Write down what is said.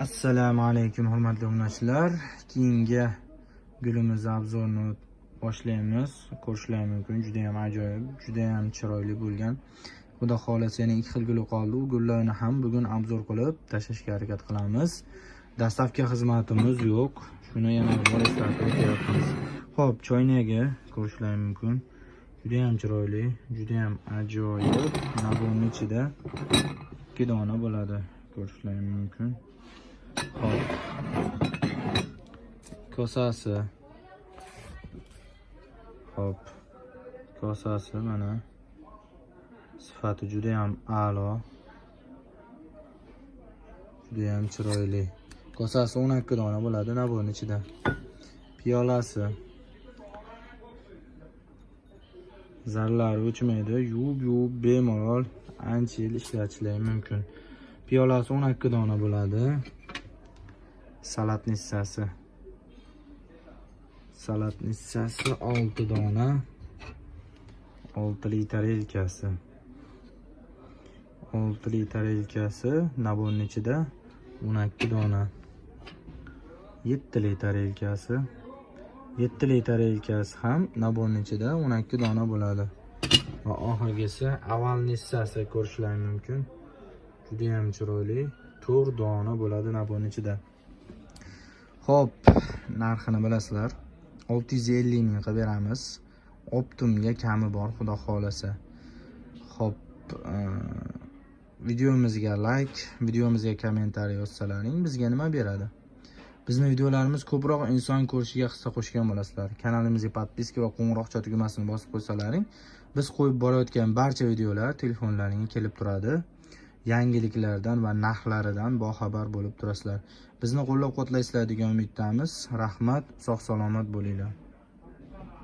Assalomu alaykum hurmatli obunachilar. Keyingi gulimiz obzorini boshlaymiz. Ko'rishlar mumkin. Juda ham ajoyib, juda ham chiroyli bo'lgan. Xudo xolasa yana 2 xil guli qoldi. U gullarni ham bugun obzor qilib tashlashga harakat qilamiz. Dastavka xizmatimiz yo'q. Shuni yana bir bor eslatib o'tyapmiz. Xo'p, choynagi ko'rishlar mumkin. Juda ham chiroyli, juda ham ajoyib. Nabonning ichida 2 dona bo'ladi. Ko'rishlar mumkin. Hop. Kosasi. Hop. Kosasi mana. Sifati juda ham a'lo. Juda ham chiroyli. Kosasi 12 dona bo'ladi nabonning ichida. Piyolasi. Zarralari o'chmaydi. Yuvib bemalol ancha yil ishlatishlar mumkin. Piyolasi 12 dona bo'ladi. Salat nissasi. Salat nissasi 6 dona. 6 litr yelkasi. 6 litr yelkasi nabonning ichida 12 dona. 7 litr yelkasi. 7 litr yelkasi ham nabonning ichida 12 dona bo'ladi. Va oxirgisi aval nissasi ko'rishlar mumkin. Juda ham chiroyli 4 dona bo'ladi nabonning ichida. Xo'p, narxini bilasizlar. 650 ming qilib beramiz. Optimga kami bor, xudo xolasa. Xo'p, videomizga like, videomizga kommentariy yozsalaring bizga nima beradi? Bizning videolarimiz ko'proq inson ko'rishiga hissa qo'shgan bo'lasizlar. Kanalimizga podpiska va qo'ng'iroqcha tugmasini bosib qo'ysalaring, biz qo'yib borayotgan barcha videolar telefonlaringizga kelib turadi. Yangiliklardan va narxlaridan boxabar bo'lib turasizlar. Bizni qo'llab-quvvatlaysizlar degan umiddamiz. Rahmat, sog' salomat bo'linglar.